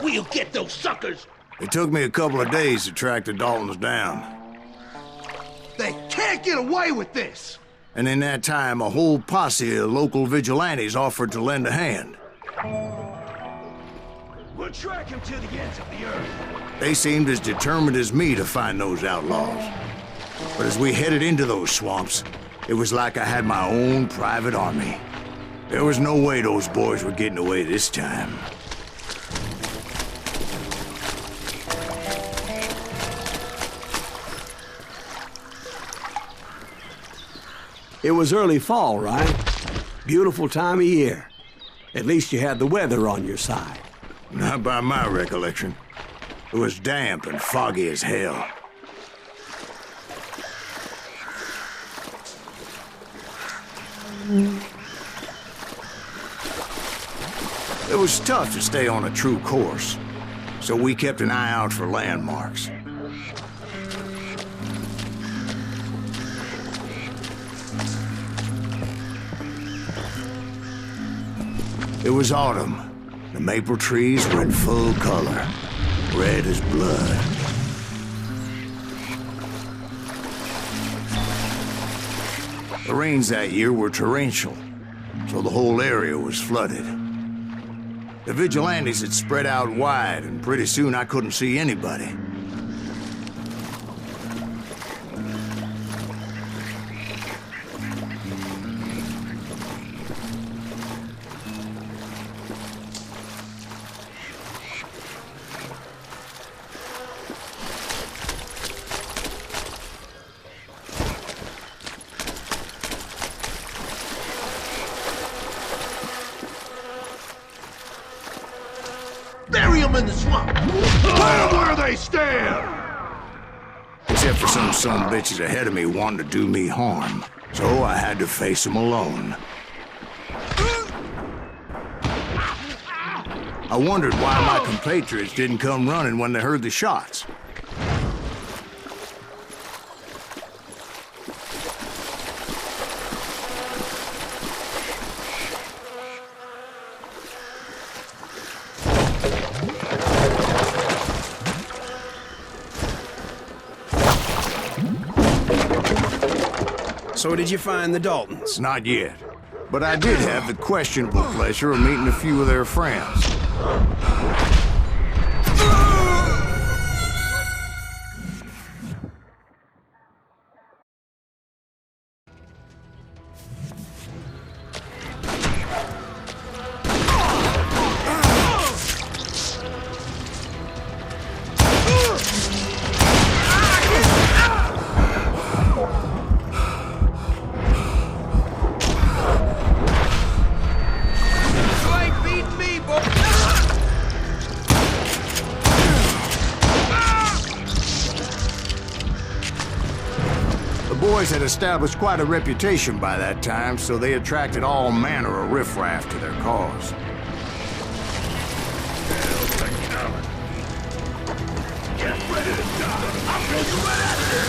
We'll get those suckers! It took me a couple of days to track the Daltons down. They can't get away with this! And in that time, a whole posse of local vigilantes offered to lend a hand. We'll track him to the ends of the earth. They seemed as determined as me to find those outlaws. But as we headed into those swamps, it was like I had my own private army. There was no way those boys were getting away this time. It was early fall, right? Beautiful time of year. At least you had the weather on your side. Not by my recollection. It was damp and foggy as hell. It was tough to stay on a true course, so we kept an eye out for landmarks. It was autumn. The maple trees were in full color, red as blood. The rains that year were torrential, so the whole area was flooded. The vigilantes had spread out wide, and pretty soon I couldn't see anybody. Bury them in the swamp! Put them where they stand! Except for some sumbitches ahead of me wanting to do me harm. So I had to face them alone. I wondered why my compatriots didn't come running when they heard the shots. So did you find the Daltons? Not yet. But I did have the questionable pleasure of meeting a few of their friends. The boys had established quite a reputation by that time, so they attracted all manner of riffraff to their cause. Get ready to die! I'll pull you right out of here!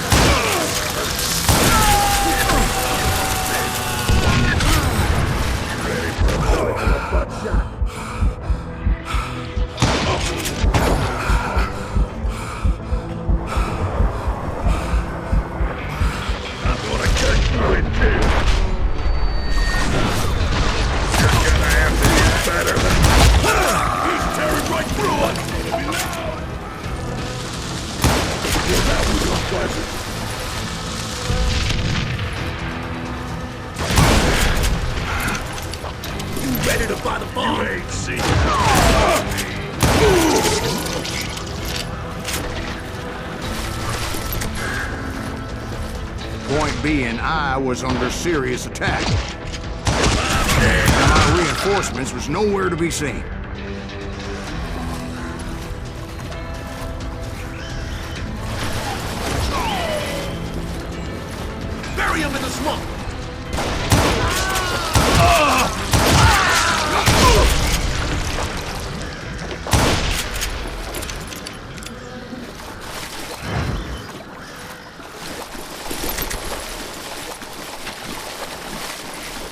Ready for a butt shot? Ready to buy the bomb? You ain't seen Point being, I was under serious attack. My reinforcements was nowhere to be seen. Bury him in the swamp!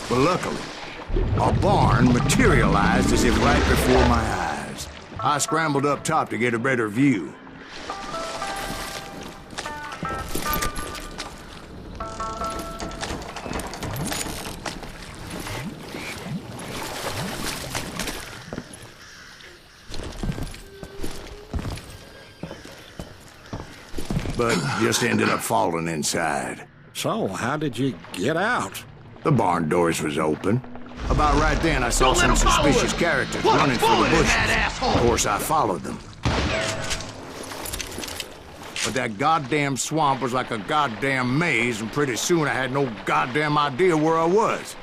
But luckily, A barn materialized as if right before my eyes. I scrambled up top to get a better view. But just ended up falling inside. So, how did you get out? The barn doors was open. About right then, I saw Don't let some 'em follow suspicious us. characters Put a running through the bullet in bushes. that asshole. Of course, I followed them. But that goddamn swamp was like a goddamn maze, and pretty soon I had no goddamn idea where I was.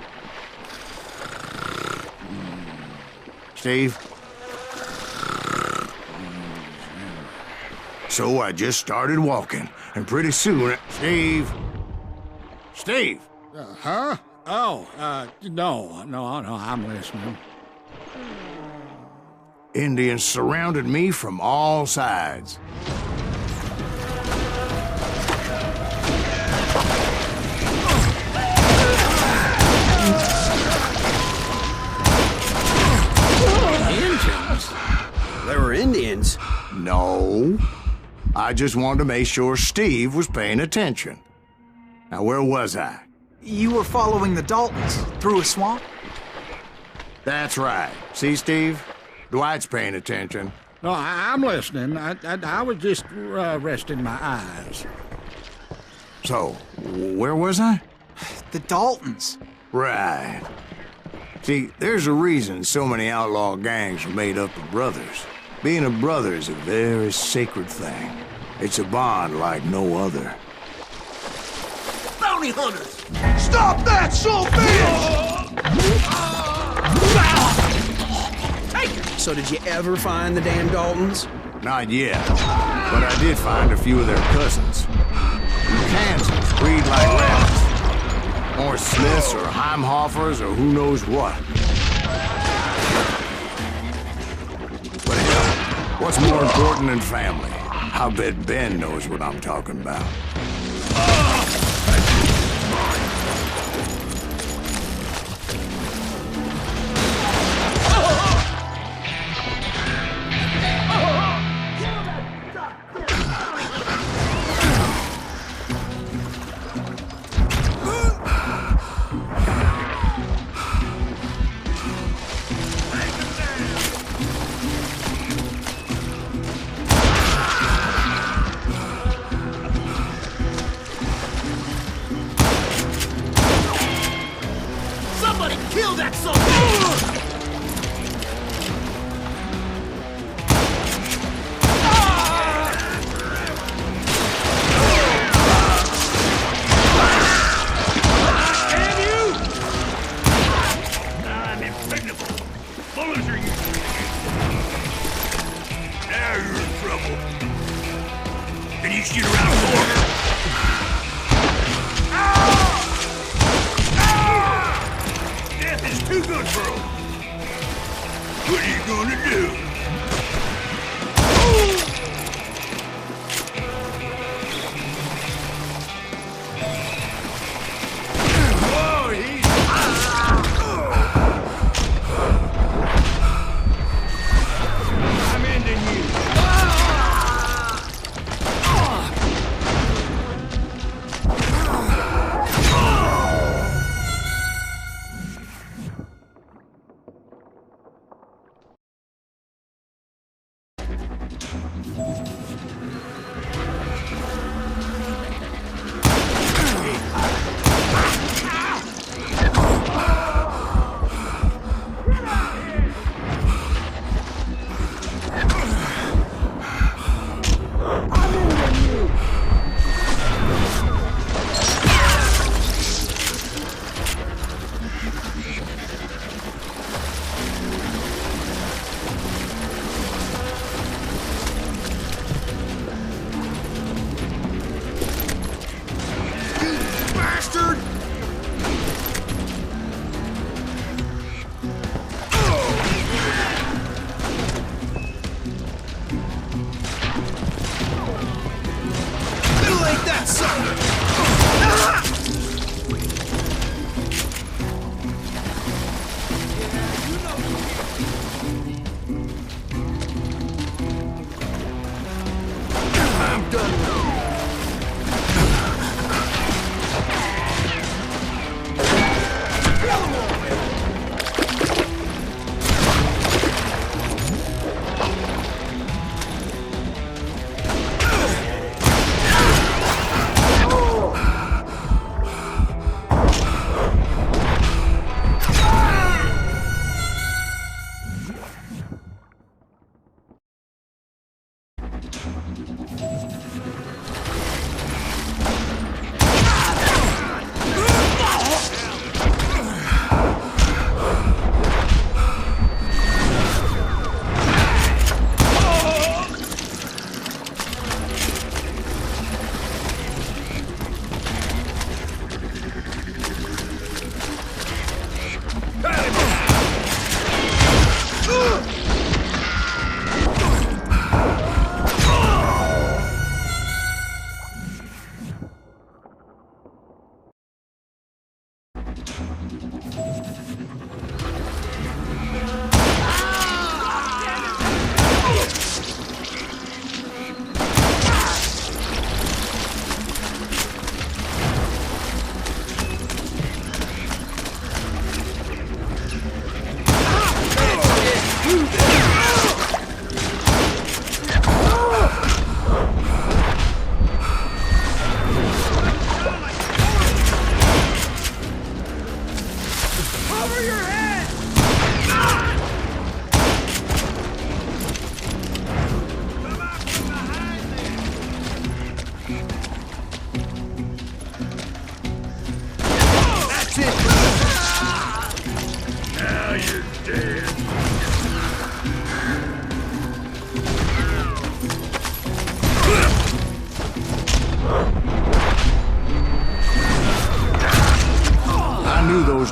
Steve? So I just started walking, and pretty soon, Steve? Steve! Huh? Oh, no, I'm listening. Indians surrounded me from all sides. Indians? There were Indians. No. I just wanted to make sure Steve was paying attention. Now, where was I? You were following the Daltons through a swamp? That's right. See, Steve? Dwight's paying attention. No, I'm listening. I was just resting my eyes. So, where was I? The Daltons. Right. See, there's a reason so many outlaw gangs are made up of brothers. Being a brother is a very sacred thing. It's a bond like no other. Bounty hunters! Stop that, son of a bitch! So did you ever find the damn Daltons? Not yet, but I did find a few of their cousins. Kansas breed like rabbits. Or Smiths or Heimhoffers or who knows what. But hell, what's more important than family? I bet Ben knows what I'm talking about. Somebody kill that son of a bitch! I'm impregnable. Bullets are useless. Now you're in trouble. Can you shoot around a corner? Death is too good for him. What are you gonna do?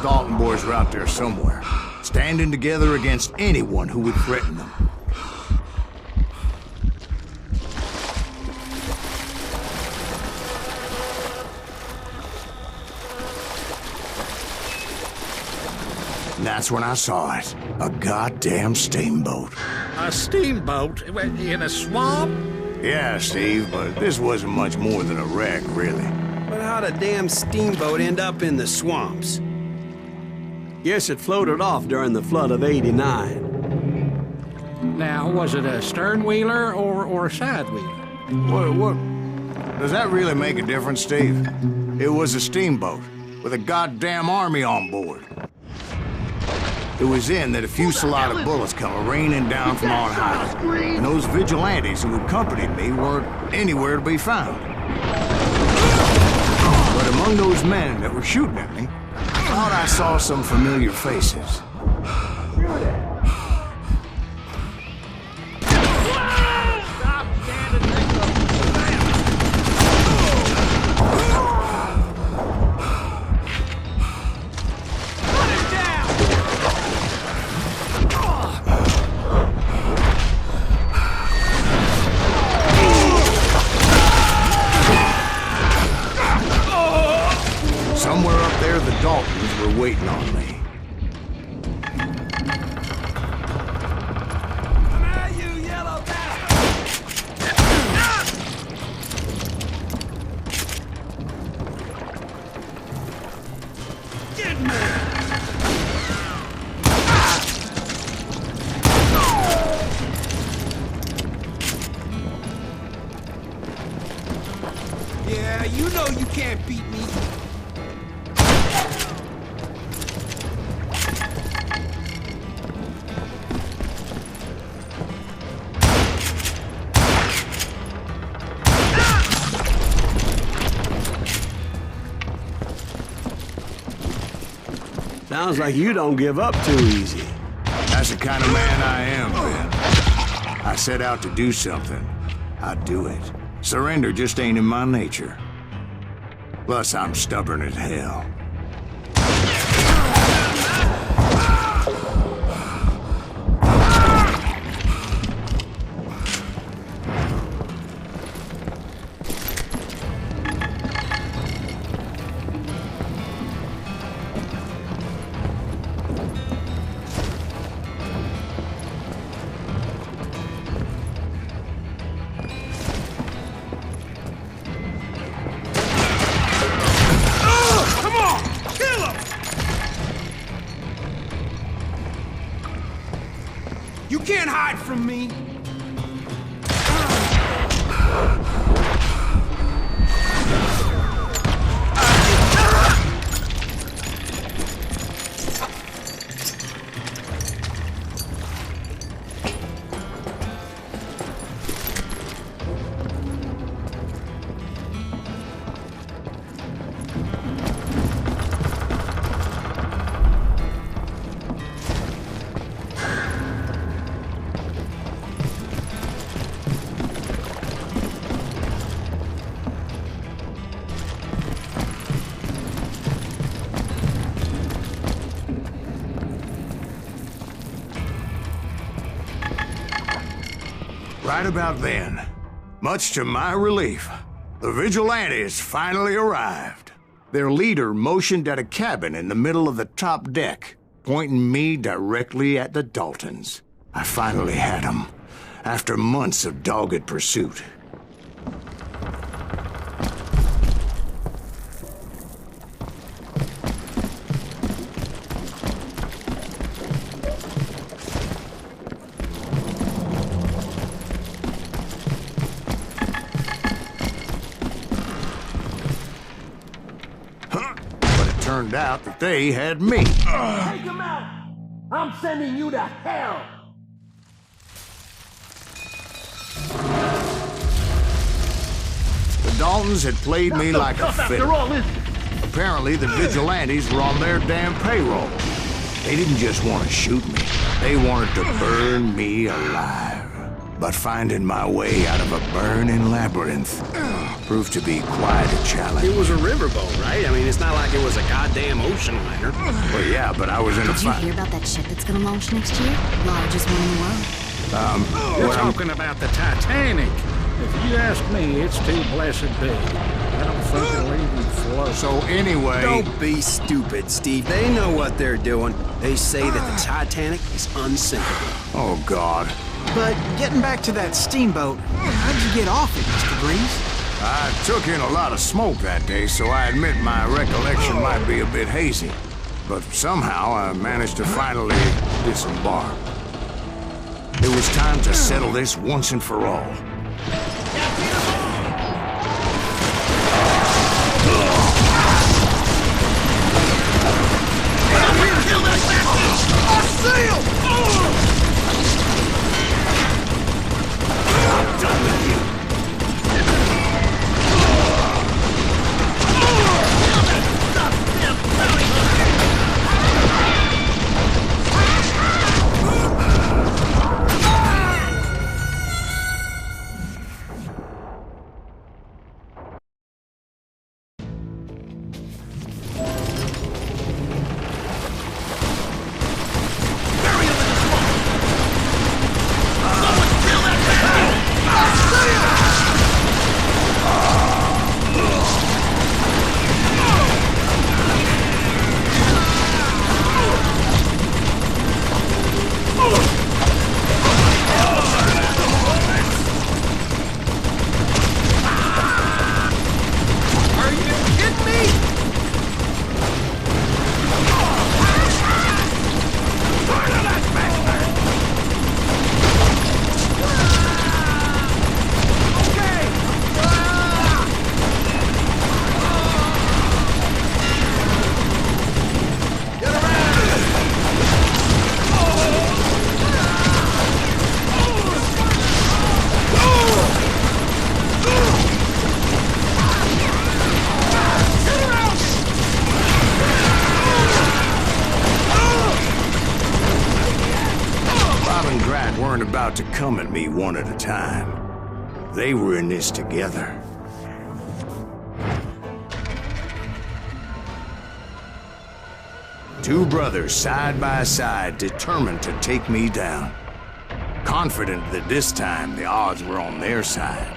Dalton boys were out there somewhere, standing together against anyone who would threaten them. And that's when I saw it. A goddamn steamboat. A steamboat in a swamp? Yeah, Steve, but this wasn't much more than a wreck, really. But how'd a damn steamboat end up in the swamps? Guess it floated off during the flood of '89. Now, was it a stern wheeler or a side wheeler? What? Does that really make a difference, Steve? It was a steamboat with a goddamn army on board. It was then that a fusillade of bullets come raining down from on high, and those vigilantes who accompanied me weren't anywhere to be found. But among those men that were shooting at me, I thought I saw some familiar faces. Somewhere up there, the Daltons were waiting on me. Come out, you yellow bastard! Get me! Yeah, you know you can't beat me. Sounds like you don't give up too easy. That's the kind of man I am, Ben. I set out to do something. I do it. Surrender just ain't in my nature. Plus, I'm stubborn as hell. You can't hide from me. Right about then, much to my relief, the vigilantes finally arrived. Their leader motioned at a cabin in the middle of the top deck, pointing me directly at the Daltons. I finally had them, after months of dogged pursuit. Turned out that they had me. Take him out! I'm sending you to hell! The Daltons had played me like a fiddle. Apparently, the vigilantes were on their damn payroll. They didn't just want to shoot me. They wanted to burn me alive. But finding my way out of a burning labyrinth proved to be quite a challenge. It was a riverboat, right? I mean, it's not like it was a goddamn ocean liner. Well, yeah, but I was in a Did you fight. hear about that ship that's gonna launch next year? Largest one in the world. You're talking about the Titanic. If you ask me, it's too blessed big. I don't think it'll even float. So anyway... Don't be stupid, Steve. They know what they're doing. They say that the Titanic is unsinkable. Oh, God. But getting back to that steamboat, how'd you get off it, Mr. Grease? I took in a lot of smoke that day, so I admit my recollection might be a bit hazy. But somehow I managed to finally disembark. It was time to settle this once and for all. Weren't about to come at me one at a time. They were in this together. Two brothers side by side, determined to take me down. Confident that this time the odds were on their side.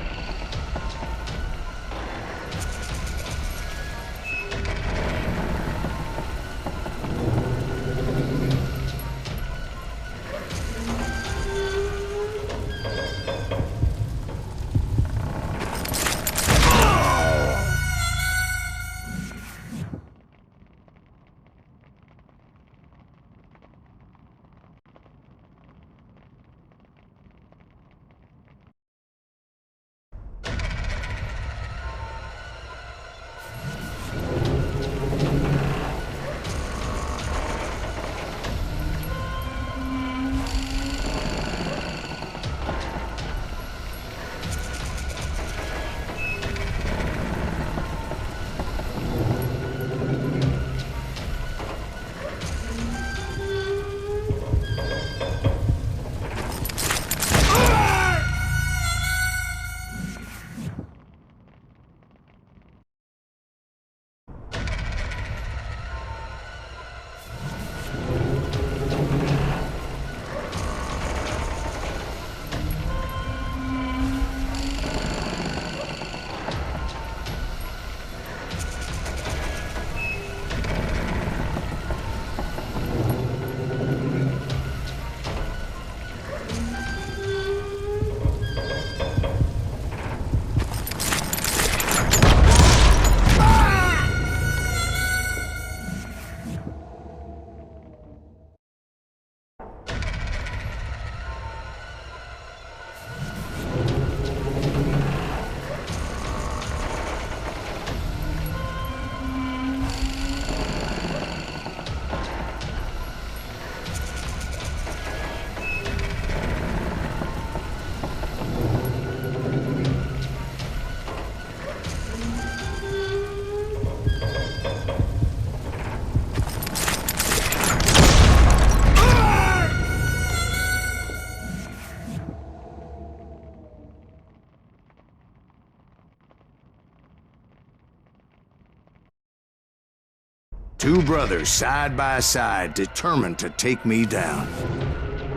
Two brothers side by side, determined to take me down.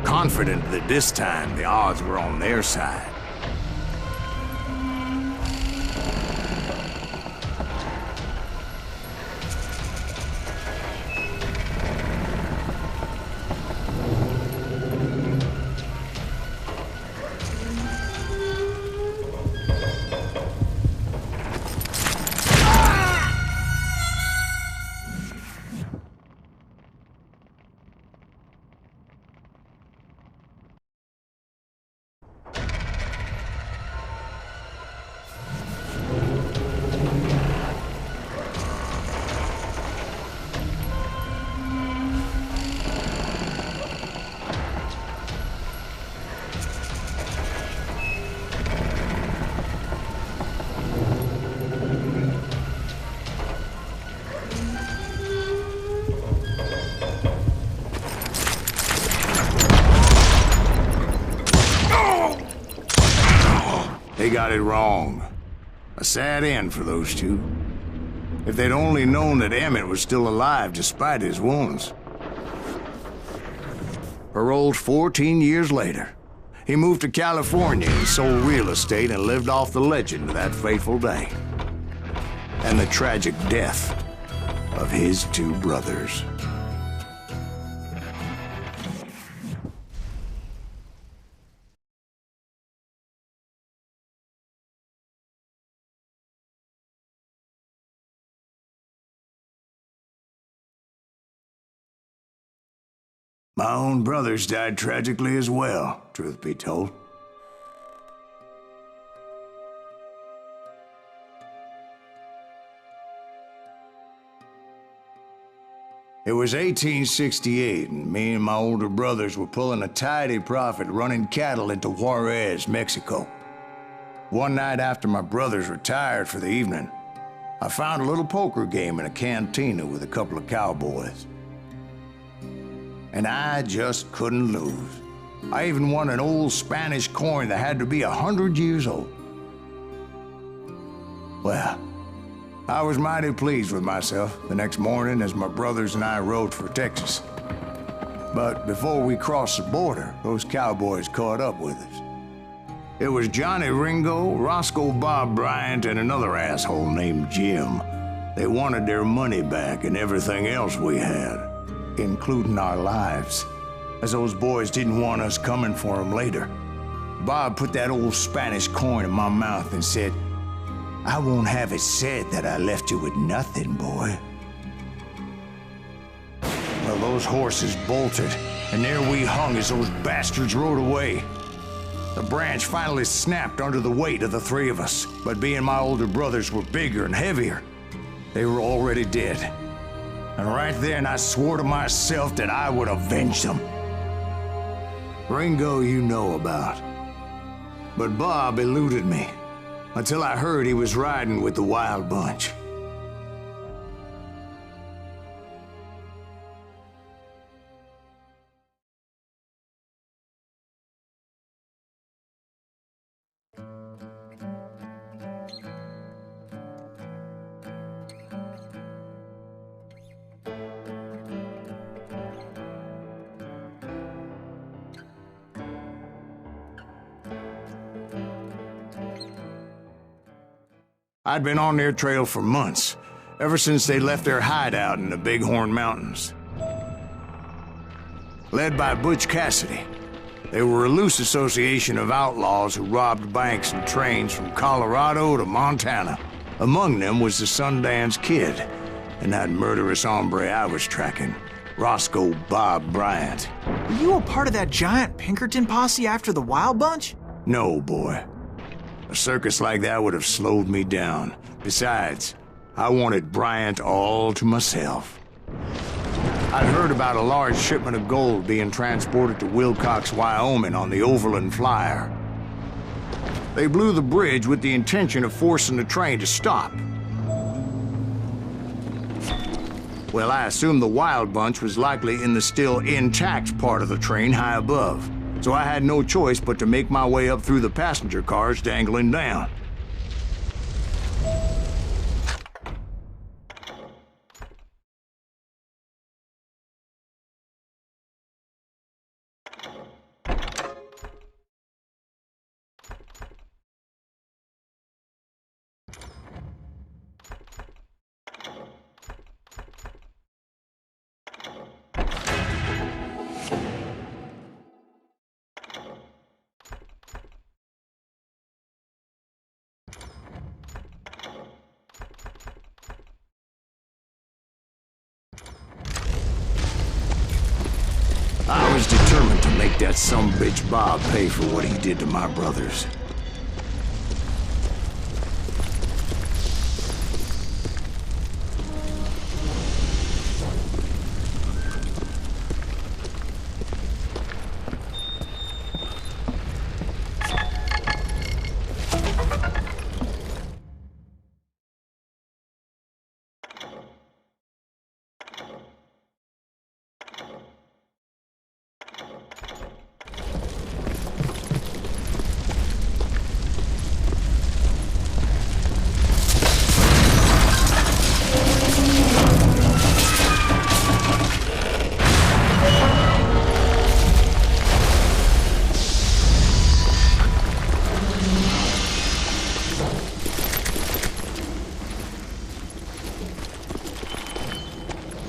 Confident that this time the odds were on their side. They got it wrong. A sad end for those two. If they'd only known that Emmett was still alive despite his wounds. Paroled 14 years later, he moved to California and sold real estate and lived off the legend of that fateful day. And the tragic death of his two brothers. My own brothers died tragically as well, truth be told. It was 1868, and me and my older brothers were pulling a tidy profit running cattle into Juarez, Mexico. One night after my brothers retired for the evening, I found a little poker game in a cantina with a couple of cowboys. And I just couldn't lose. I even won an old Spanish coin that had to be 100 years old. Well, I was mighty pleased with myself the next morning as my brothers and I rode for Texas. But before we crossed the border, those cowboys caught up with us. It was Johnny Ringo, Roscoe Bob Bryant, and another asshole named Jim. They wanted their money back and everything else we had, including our lives, as those boys didn't want us coming for them later. Bob put that old Spanish coin in my mouth and said, "I won't have it said that I left you with nothing, boy." Well, those horses bolted, and there we hung as those bastards rode away. The branch finally snapped under the weight of the three of us, but being my older brothers were bigger and heavier, they were already dead. And right then I swore to myself that I would avenge them. Ringo you know about. But Bob eluded me, until I heard he was riding with the Wild Bunch. I'd been on their trail for months, ever since they left their hideout in the Bighorn Mountains. Led by Butch Cassidy, they were a loose association of outlaws who robbed banks and trains from Colorado to Montana. Among them was the Sundance Kid, and that murderous hombre I was tracking, Roscoe Bob Bryant. Were you a part of that giant Pinkerton posse after the Wild Bunch? No, boy. A circus like that would have slowed me down. Besides, I wanted Bryant all to myself. I'd heard about a large shipment of gold being transported to Wilcox, Wyoming on the Overland Flyer. They blew the bridge with the intention of forcing the train to stop. Well, I assumed the Wild Bunch was likely in the still intact part of the train high above. So I had no choice but to make my way up through the passenger cars dangling down. make that sumbitch Bob pay for what he did to my brothers.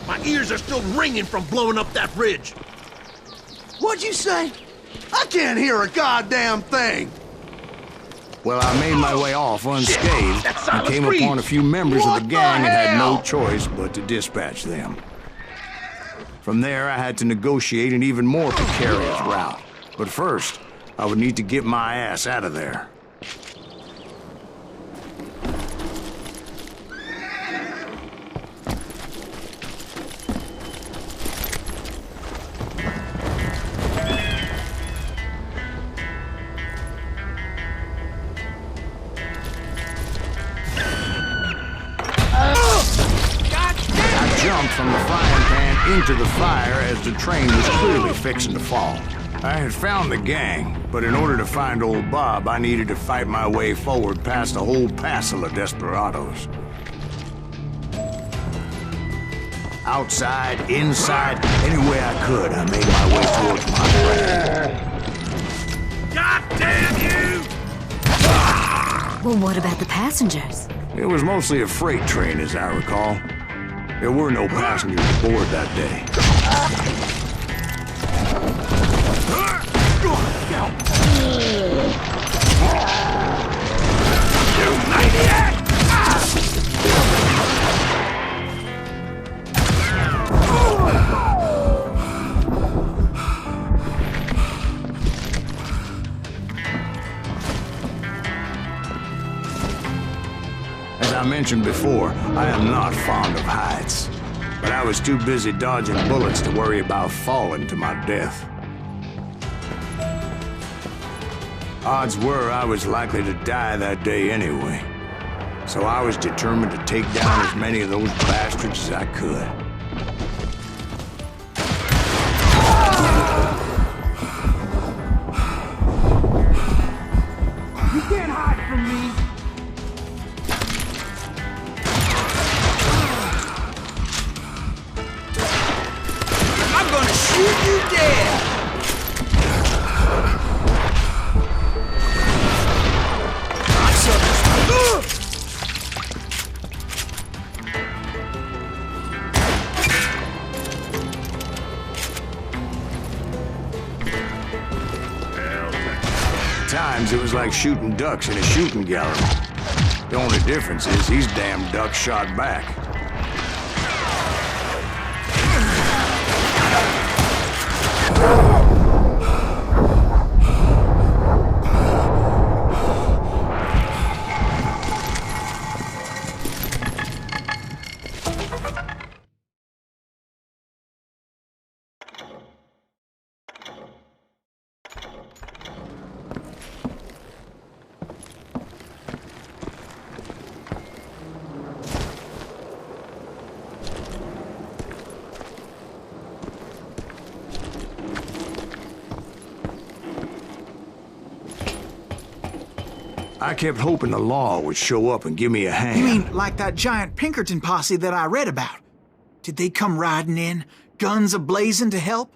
My ears are still ringing from blowing up that ridge. What'd you say? I can't hear a goddamn thing! Well, I made my way off unscathed That's and came Silent upon a few members of What the the gang and had no hell? choice but to dispatch them. From there, I had to negotiate an even more precarious route. But first, I would need to get my ass out of there. Jumped from the frying pan into the fire as the train was clearly fixing to fall. I had found the gang, but in order to find old Bob, I needed to fight my way forward past a whole passel of desperados. Outside, inside, any way I could, I made my way towards my friend. God damn you! Well, what about the passengers? It was mostly a freight train, as I recall. There were no passengers aboard that day. You maniac! As I mentioned before, I am not fond of heights. But I was too busy dodging bullets to worry about falling to my death. Odds were I was likely to die that day anyway. So I was determined to take down as many of those bastards as I could. You can't hide from me! I'm gonna shoot you dead! At times, it was like shooting ducks in a shooting gallery. The only difference is these damn ducks shot back. I kept hoping the law would show up and give me a hand. You mean like that giant Pinkerton posse that I read about? Did they come riding in, guns a-blazing to help?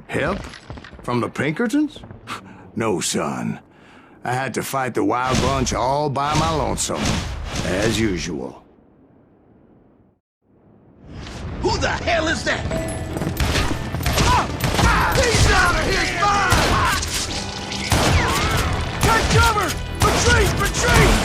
Help? From the Pinkertons? No, son. I had to fight the wild bunch all by my lonesome, as usual. Who the hell is that? He's out of his mind! Take cover! Retreat! Retreat!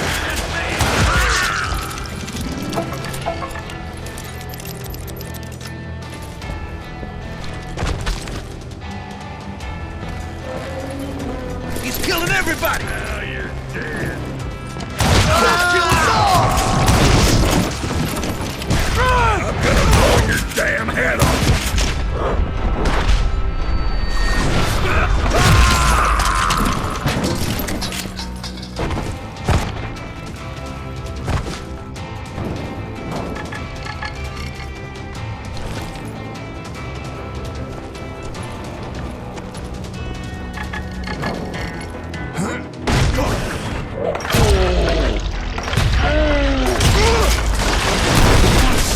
He's killing everybody! Now you're dead. Kill us all! I'm gonna blow your damn head off!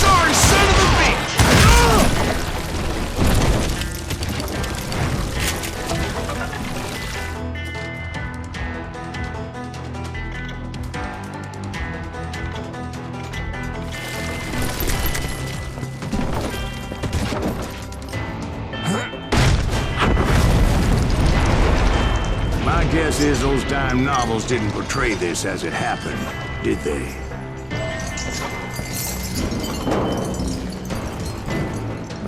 Sorry, son of a bitch! My guess is those dime novels didn't portray this as it happened, did they?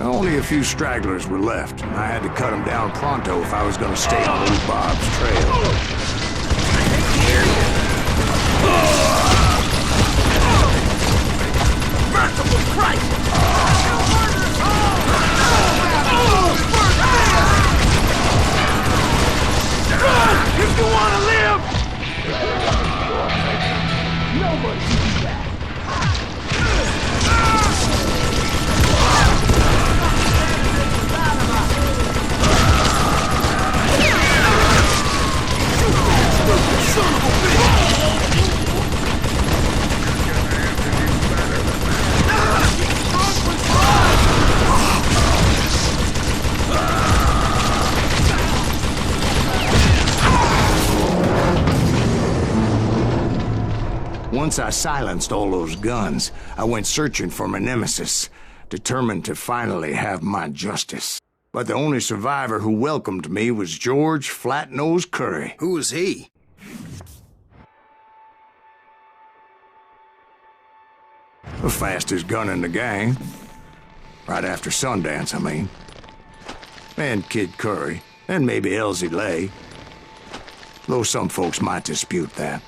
Only a few stragglers were left. I had to cut them down pronto if I was gonna stay on Old Bob's trail. Merciful Christ! Run! If you want to live! Nobody can do that. Son of a Once I silenced all those guns, I went searching for my nemesis, determined to finally have my justice. But the only survivor who welcomed me was George Flat-Nosed Curry. Who was he? The fastest gun in the gang. Right after Sundance, I mean. And Kid Curry, and maybe Elsie Lay. Though some folks might dispute that.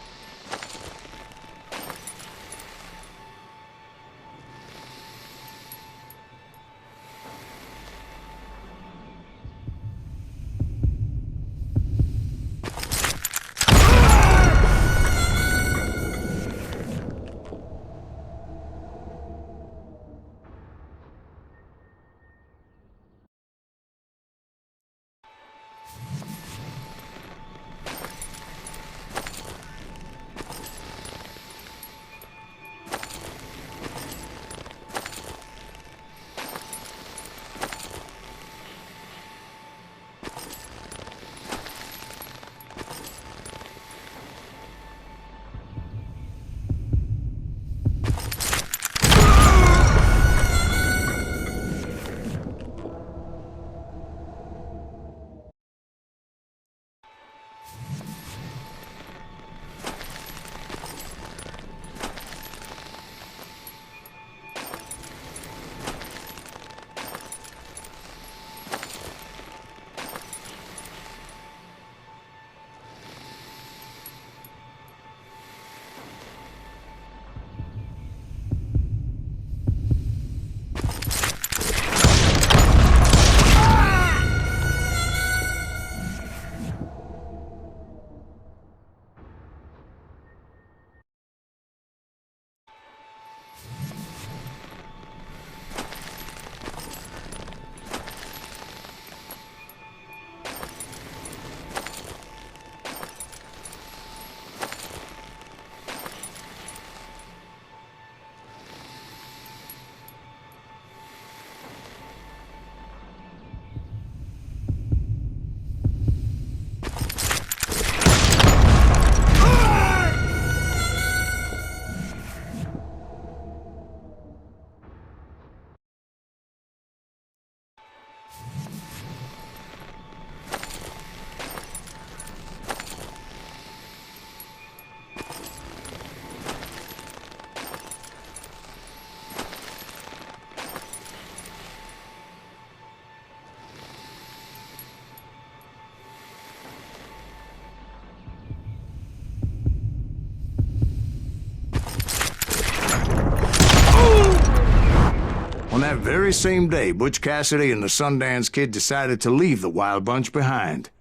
very same day, Butch Cassidy and the Sundance Kid decided to leave the Wild Bunch behind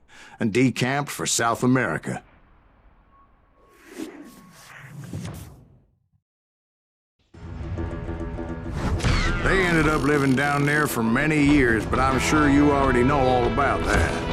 and decamped for South America. They ended up living down there for many years, but I'm sure you already know all about that.